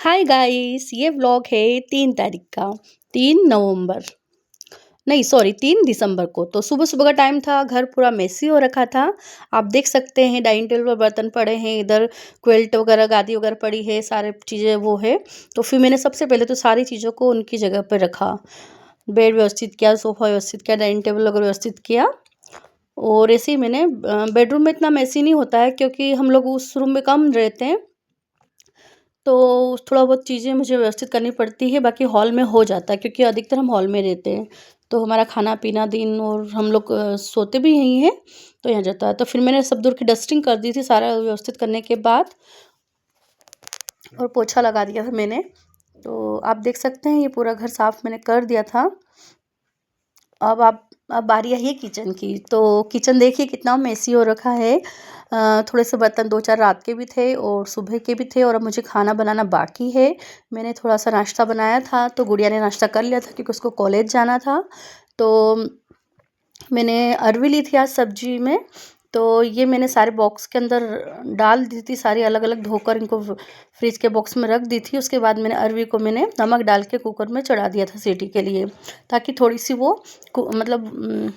Hi guys, ये vlog है 3 तारीख का। 3 नवंबर, नहीं सॉरी 3 दिसंबर को। तो सुबह सुबह का टाइम था, घर पूरा मेसी हो रखा था। आप देख सकते हैं डाइनिंग टेबल पर बर्तन पड़े हैं, इधर क्विल्ट वगैरह गादी वगैरह पड़ी है, सारे चीज़ें वो है। तो फिर मैंने सबसे पहले तो सारी चीज़ों को उनकी जगह पर रखा। बेड व्यवस्थित किया, सोफ़ा व्यवस्थित किया, डाइनिंग टेबल वगैरह व्यवस्थित किया। और ऐसे ही मैंने बेडरूम में इतना मेसी नहीं होता है क्योंकि हम लोग उस रूम में कम रहते हैं, तो थोड़ा बहुत चीज़ें मुझे व्यवस्थित करनी पड़ती है। बाकी हॉल में हो जाता है क्योंकि अधिकतर हम हॉल में रहते हैं, तो हमारा खाना-पीना दिन और हम लोग सोते भी यहीं हैं, तो यहाँ जाता है। तो फिर मैंने सब दूर की डस्टिंग कर दी थी सारा व्यवस्थित करने के बाद, और पोछा लगा दिया था मैंने। तो आप देख सकते हैं ये पूरा घर साफ़ मैंने कर दिया था। अब बारी आई है किचन की। तो किचन देखिए कितना मेसी हो रखा है। थोड़े से बर्तन 2-4 रात के भी थे और सुबह के भी थे, और अब मुझे खाना बनाना बाकी है। मैंने थोड़ा सा नाश्ता बनाया था, तो गुड़िया ने नाश्ता कर लिया था क्योंकि उसको कॉलेज जाना था। तो मैंने अरवी ली थी आज सब्जी में। तो ये मैंने सारे बॉक्स के अंदर डाल दी थी, सारी अलग अलग धोकर इनको फ्रिज के बॉक्स में रख दी थी। उसके बाद मैंने अरवी को मैंने नमक डाल के कुकर में चढ़ा दिया था सीटी के लिए, ताकि थोड़ी सी वो मतलब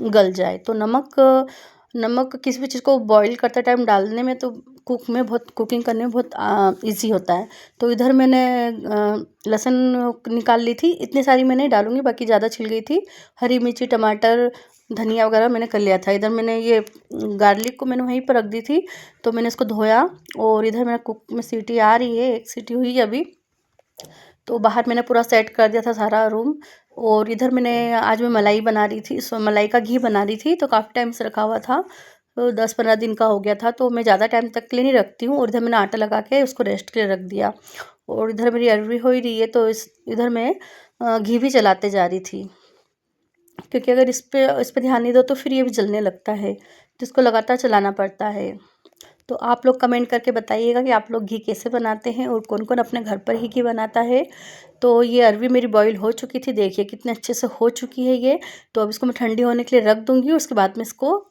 गल जाए। तो नमक नमक किसी भी चीज़ को बॉईल करते टाइम डालने में, तो कुकिंग करने में बहुत ईजी होता है। तो इधर मैंने लहसुन निकाल ली थी, इतनी सारी मैं नहीं डालूंगी, बाकी ज़्यादा छिल गई थी। हरी मिर्ची, टमाटर, धनिया वगैरह मैंने कर लिया था। इधर मैंने ये गार्लिक को मैंने वहीं पर रख दी थी, तो मैंने इसको धोया। और इधर मेरा कुक में सीटी आ रही है, 1 सीटी हुई है अभी। तो बाहर मैंने पूरा सेट कर दिया था सारा रूम। और इधर मैंने आज मैं मलाई बना रही थी, मलाई का घी बना रही थी, तो काफ़ी टाइम से रखा हुआ था। तो 10-15 दिन का हो गया था, तो मैं ज़्यादा टाइम तक के लिए नहीं रखती हूँ। और इधर मैंने आटा लगा के उसको रेस्ट के लिए रख दिया। और इधर मेरी अरवी हो ही रही है, तो इधर मैं घी भी चलाते जा रही थी, क्योंकि अगर इस पे ध्यान नहीं दो तो फिर ये भी जलने लगता है, तो इसको लगातार चलाना पड़ता है। तो आप लोग कमेंट करके बताइएगा कि आप लोग घी कैसे बनाते हैं और कौन कौन अपने घर पर ही घी बनाता है। तो ये अरवी मेरी बॉईल हो चुकी थी, देखिए कितने अच्छे से हो चुकी है ये। तो अब इसको मैं ठंडी होने के लिए रख दूँगी, उसके बाद में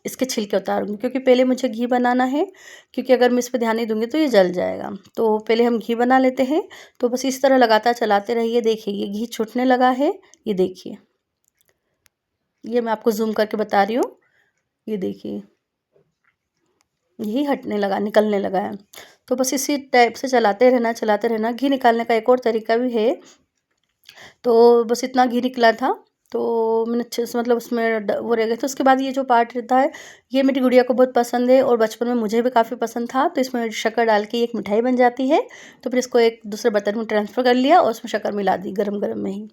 इसके छिलके उतारूँगी, क्योंकि पहले मुझे घी बनाना है। क्योंकि अगर मैं इस पे ध्यान नहीं दूँगी तो ये जल जाएगा। तो पहले हम घी बना लेते हैं। तो बस इस तरह लगातार चलाते रहिए। देखिए ये घी छूटने लगा है, ये देखिए, ये मैं आपको ज़ूम करके बता रही हूँ, ये देखिए घी हटने लगा, निकलने लगा है। तो बस इसी टाइप से चलाते रहना। घी निकालने का एक और तरीका भी है। तो बस इतना घी निकला था, तो मैंने अच्छे से मतलब उसमें वो रह गए थे। उसके बाद ये जो पार्ट रहता है, ये मेरी गुड़िया को बहुत पसंद है और बचपन में मुझे भी काफ़ी पसंद था। तो इसमें शक्कर डाल के एक मिठाई बन जाती है। तो फिर इसको एक दूसरे बर्तन में ट्रांसफ़र कर लिया और उसमें शक्कर मिला दी गरम-गरम में ही।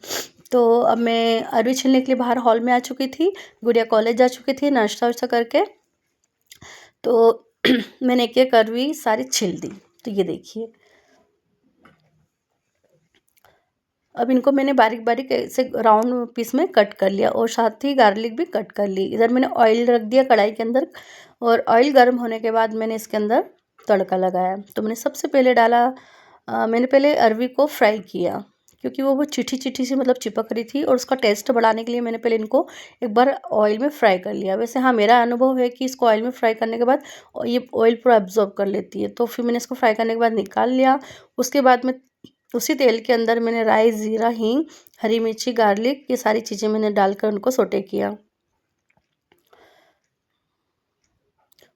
तो अब मैं अरवी छीलने के लिए बाहर हॉल में आ चुकी थी। गुड़िया कॉलेज जा चुकी थी नाश्ता-वाश्ता करके। तो मैंने एक-एक अरवी सारी छील दी। तो ये देखिए, अब इनको मैंने बारीक-बारीक ऐसे राउंड पीस में कट कर लिया, और साथ ही गार्लिक भी कट कर ली। इधर मैंने ऑयल रख दिया कढ़ाई के अंदर, और ऑयल गर्म होने के बाद मैंने इसके अंदर तड़का लगाया। तो मैंने सबसे पहले मैंने पहले अरवी को फ्राई किया, क्योंकि वो बहुत चिटी-चिटी सी मतलब चिपक रही थी, और उसका टेस्ट बढ़ाने के लिए मैंने पहले इनको एक बार ऑयल में फ्राई कर लिया। वैसे हाँ, मेरा अनुभव है कि इसको ऑयल में फ्राई करने के बाद ये ऑयल पूरा एब्ज़ॉर्ब कर लेती है। तो फिर मैंने इसको फ्राई करने के बाद निकाल लिया। उसके बाद में उसी तेल के अंदर मैंने राई, ज़ीरा, हींग, हरी मिर्ची, गार्लिक, ये सारी चीज़ें मैंने डालकर उनको सौटे किया।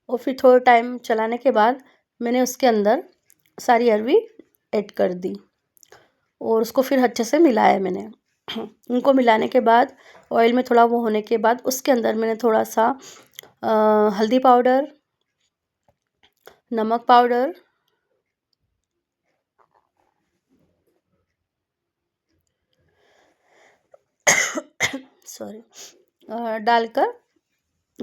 और फिर थोड़ा टाइम चलाने के बाद मैंने उसके अंदर सारी अरवी ऐड कर दी, और उसको फिर अच्छे से मिलाया मैंने। उनको मिलाने के बाद ऑयल में थोड़ा वो होने के बाद उसके अंदर मैंने थोड़ा सा हल्दी पाउडर, नमक पाउडर, सॉरी, डालकर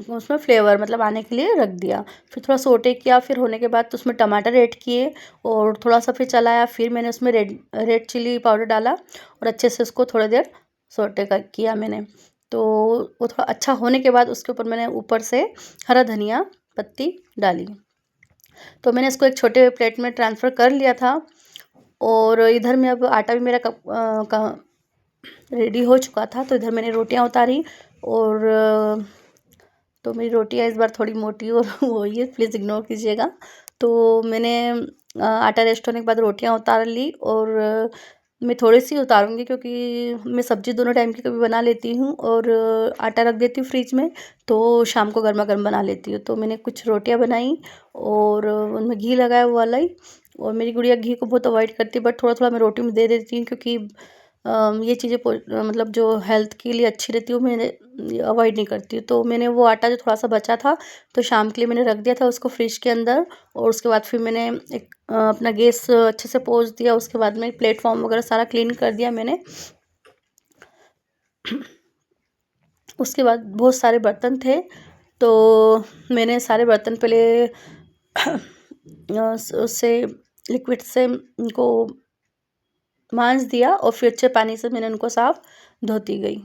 उसमें फ्लेवर मतलब आने के लिए रख दिया। फिर थोड़ा सोटे किया, फिर होने के बाद तो उसमें टमाटर ऐड किए, और थोड़ा सा फिर चलाया। फिर मैंने उसमें रेड रेड चिली पाउडर डाला, और अच्छे से उसको थोड़ी देर किया मैंने। तो वो थोड़ा अच्छा होने के बाद उसके ऊपर मैंने ऊपर से हरा धनिया पत्ती डाली। तो मैंने इसको एक छोटे प्लेट में ट्रांसफ़र कर लिया था। और इधर में अब आटा भी मेरा रेडी हो चुका था। तो इधर मैंने रोटियां उतारी, और तो मेरी रोटियां इस बार थोड़ी मोटी और वो हुई है, प्लीज़ इग्नोर कीजिएगा। तो मैंने आटा रेस्ट होने के बाद रोटियां उतार ली, और मैं थोड़ी सी उतारूँगी क्योंकि मैं सब्ज़ी दोनों टाइम की कभी बना लेती हूँ, और आटा रख देती हूँ फ्रिज में, तो शाम को गर्मा-गर्म बना लेती हूँ। तो मैंने कुछ रोटियां बनाई और उनमें घी लगाया वो वाला ही, और मेरी गुड़िया घी को बहुत अवॉइड करती है, बट थोड़ा-थोड़ा मैं रोटी में दे देती हूँ क्योंकि ये चीज़ें मतलब जो हेल्थ के लिए अच्छी रहती है वो मैंने अवॉइड नहीं करती हूँ। तो मैंने वो आटा जो थोड़ा-सा बचा था, तो शाम के लिए मैंने रख दिया था उसको फ्रिज के अंदर, और उसके बाद फिर मैंने एक अपना गैस अच्छे से पोंछ दिया। उसके बाद में प्लेटफ़ॉर्म वगैरह सारा क्लीन कर दिया मैंने। उसके बाद बहुत सारे बर्तन थे, तो मैंने सारे बर्तन पहले उससे लिक्विड से उनको मांज दिया, और फिर अच्छे पानी से मैंने उनको साफ़ धोती गई।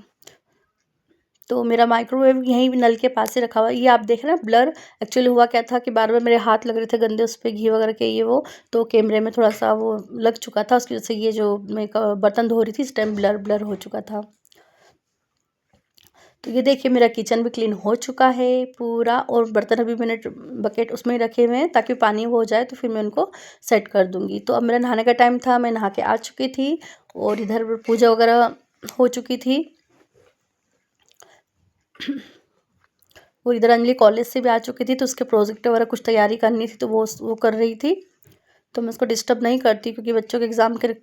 तो मेरा माइक्रोवेव यहीं नल के पास ही रखा हुआ है। ये आप देख रहे हैं ब्लर, एक्चुअली हुआ क्या था कि बार-बार मेरे हाथ लग रहे थे गंदे उस पे घी वगैरह के ये वो, तो कैमरे में थोड़ा-सा वो लग चुका था, उसकी वजह से ये जो मैं बर्तन धो रही थी इस टाइम ब्लर ब्लर हो चुका था। तो ये देखिए मेरा किचन भी क्लीन हो चुका है पूरा, और बर्तन अभी मैंने बकेट उसमें ही रखे हुए हैं ताकि पानी वो हो जाए तो फिर मैं उनको सेट कर दूँगी। तो अब मेरा नहाने का टाइम था, मैं नहा के आ चुकी थी, और इधर पूजा वगैरह हो चुकी थी। और इधर अंजलि कॉलेज से भी आ चुकी थी, तो उसके प्रोजेक्ट वगैरह कुछ तैयारी करनी थी, तो वो कर रही थी। तो मैं उसको डिस्टर्ब नहीं करती क्योंकि बच्चों के एग्ज़ाम के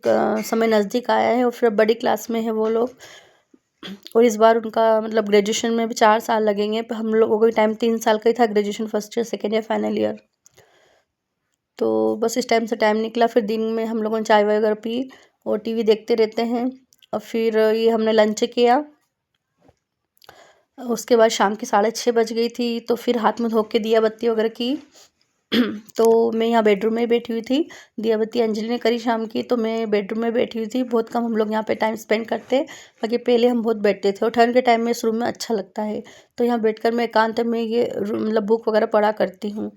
समय नज़दीक आया है, और फिर अब बड़ी क्लास में है वो लोग, और इस बार उनका मतलब ग्रेजुएशन में भी 4 साल लगेंगे। हम लोगों के टाइम 3 साल का ही था graduation, first year, second year, final year. तो बस इस टाइम से टाइम निकला, फिर दिन में हम लोगों ने चाय वगैरह पी और टीवी देखते रहते हैं, और फिर ये हमने लंच किया। उसके बाद शाम की 6:30 बज गई थी, तो फिर हाथ मुँह धो के दिया बत्ती वगैरह की। तो मैं यहाँ बेडरूम में बैठी हुई थी, दिया बत्ती अंजलि ने करी शाम की, तो मैं बेडरूम में बैठी हुई थी। बहुत कम हम लोग यहाँ पे टाइम स्पेंड करते हैं, बाकी पहले हम बहुत बैठते थे, और ठंड के टाइम में इस रूम में अच्छा लगता है। तो यहाँ बैठकर मैं एकांत में ये मतलब बुक वगैरह पढ़ा करती हूँ।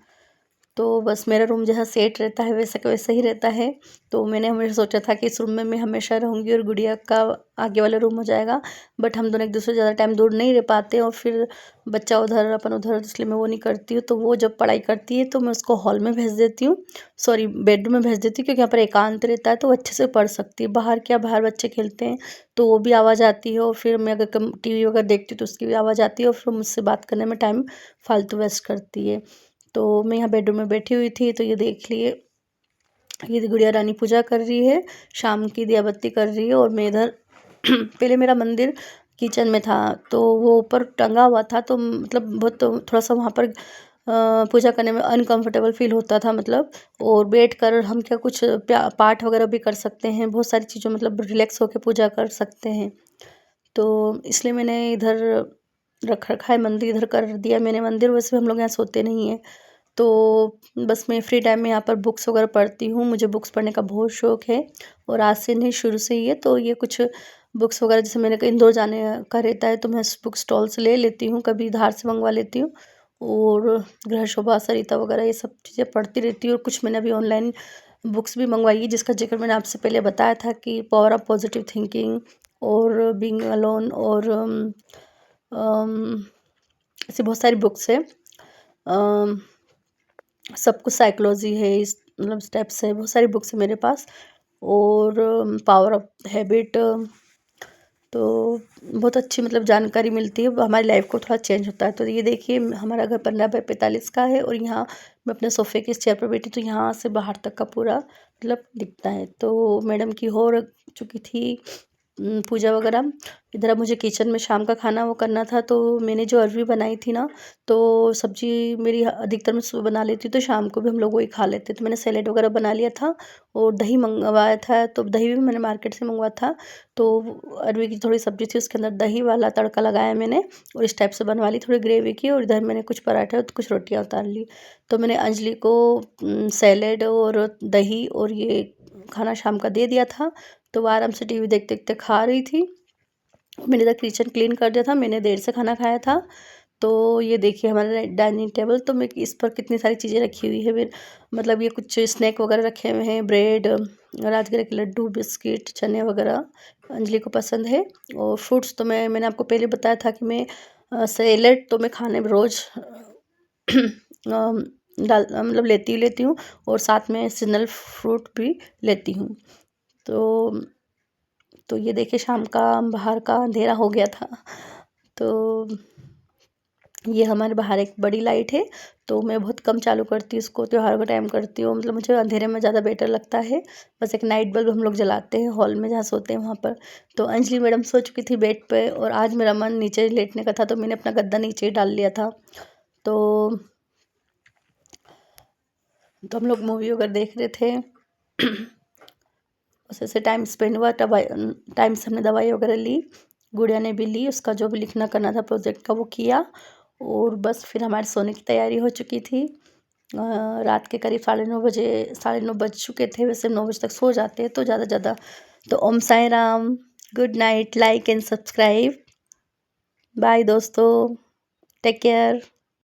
तो बस मेरा रूम जैसा सेट रहता है वैसा का वैसा ही रहता है। तो मैंने हमेशा सोचा था कि इस रूम में मैं हमेशा रहूँगी, और गुड़िया का आगे वाला रूम हो जाएगा, बट हम दोनों एक दूसरे से ज़्यादा टाइम दूर नहीं रह पाते, और फिर बच्चा उधर अपन उधर, इसलिए मैं वो नहीं करती हूँ। तो वो जब पढ़ाई करती है तो मैं उसको हॉल में भेज देती हूँ, सॉरी बेडरूम में भेज देती हूँ, क्योंकि यहाँ पर एकांत रहता है तो वो अच्छे से पढ़ सकती है। बाहर क्या, बाहर बच्चे खेलते हैं तो वो भी आवाज़ आती है, और फिर मैं अगर कम टीवी वगैरह देखती हूँ तो उसकी भी आवाज़ आती है, और फिर मुझसे बात करने में टाइम फालतू वेस्ट करती है। तो मैं यहाँ बेडरूम में बैठी हुई थी, तो ये देख लिए, ये गुड़िया रानी पूजा कर रही है, शाम की दिया बत्ती कर रही है, और मैं इधर पहले मेरा मंदिर किचन में था, तो वो ऊपर टंगा हुआ था, तो मतलब बहुत थोड़ा-सा वहाँ पर पूजा करने में अनकंफर्टेबल फ़ील होता था, मतलब, और बैठकर हम क्या कुछ पाठ वगैरह भी कर सकते हैं, बहुत सारी चीज़ों मतलब रिलैक्स होके पूजा कर सकते हैं। तो इसलिए मैंने इधर रख रखा है मंदिर, इधर कर दिया मैंने मंदिर। वैसे भी हम लोग यहाँ सोते नहीं हैं, तो बस मैं फ्री टाइम में यहाँ पर बुक्स वगैरह पढ़ती हूँ। मुझे बुक्स पढ़ने का बहुत शौक है, और आज से नहीं, शुरू से ही है। तो ये कुछ बुक्स वगैरह, जैसे मैंने कहीं इंदौर जाने का रहता है तो मैं बुक स्टॉल से ले लेती हूँ, कभी धार से मंगवा लेती हूँ, और गृह शोभा, सरिता वगैरह ये सब चीज़ें पढ़ती रहती हूँ। और कुछ मैंने अभी ऑनलाइन बुक्स भी मंगवाई है, जिसका जिक्र मैंने आपसे पहले बताया था कि पावर ऑफ पॉजिटिव थिंकिंग, और बीइंग अलोन, और ऐसी बहुत सारी बुक्स हैं। सब कुछ साइकोलॉजी है, इस मतलब स्टेप्स है, बहुत सारी बुक्स है मेरे पास, और पावर ऑफ हैबिट, तो बहुत अच्छी मतलब जानकारी मिलती है, हमारी लाइफ को थोड़ा चेंज होता है। तो ये देखिए हमारा घर 15 बाय 45 का है, और यहाँ मैं अपने सोफ़े की इस चेयर पर बैठी, तो यहाँ से बाहर तक का पूरा मतलब दिखता है। तो मैडम की हो चुकी थी पूजा वगैरह। इधर अब मुझे किचन में शाम का खाना वो करना था, तो मैंने जो अरवी बनाई थी ना, तो सब्जी मेरी अधिकतर मैं सुबह बना लेती हूँ, तो शाम को भी हम लोग वही खा लेते हैं। तो मैंने सैलेड वगैरह बना लिया था, और दही मंगवाया था, तो दही भी मैंने मार्केट से मंगवाया था। तो अरवी की थोड़ी सब्जी थी, उसके अंदर दही वाला तड़का लगाया मैंने, और इस टाइप से बनवा ली थोड़ी ग्रेवी की, और इधर मैंने कुछ पराठे और कुछ रोटियाँ उतार ली। तो मैंने अंजलि को सैलेड और दही और ये खाना शाम का दे दिया था, तो वो आराम से टीवी देखते-देखते खा रही थी। मैंने इधर किचन क्लीन कर दिया था, मैंने देर से खाना खाया था। तो ये देखिए हमारा डाइनिंग टेबल, तो मैं इस पर कितनी सारी चीज़ें रखी हुई है। फिर मतलब ये कुछ स्नैक वगैरह रखे हुए हैं, ब्रेड, राजगिरे के लड्डू, बिस्किट, चने वगैरह अंजलि को पसंद है। और फ्रूट्स तो मैंने आपको पहले बताया था कि मैं सैलेड तो मैं खाने में रोज़ मतलब लेती हूँ और साथ में सीजनल फ्रूट भी लेती हूँ। तो ये देखिए शाम का बाहर का अंधेरा हो गया था। तो ये हमारे बाहर एक बड़ी लाइट है, तो मैं बहुत कम चालू करती हूँ इसको, त्योहारों के टाइम करती हूँ, मतलब मुझे अंधेरे में ज़्यादा बेटर लगता है। बस एक नाइट बल्ब हम लोग जलाते हैं हॉल में जहाँ सोते हैं वहाँ पर। तो अंजलि मैडम सो चुकी थी बेड पे और आज मेरा मन नीचे लेटने का था, तो मैंने अपना गद्दा नीचे ही डाल लिया था। तो हम लोग मूवी वगैरह देख रहे थे। बस ऐसे टाइम स्पेंड हुआ, टाइम से हमने दवाई वगैरह ली, गुड़िया ने भी ली, उसका जो भी लिखना करना था प्रोजेक्ट का वो किया और बस फिर हमारे सोने की तैयारी हो चुकी थी। रात के करीब 9:30 बज चुके थे। वैसे 9 बजे तक सो जाते हैं तो ज़्यादा। तो Om Sai Ram, good night, like and subscribe, bye दोस्तों, टेक केयर।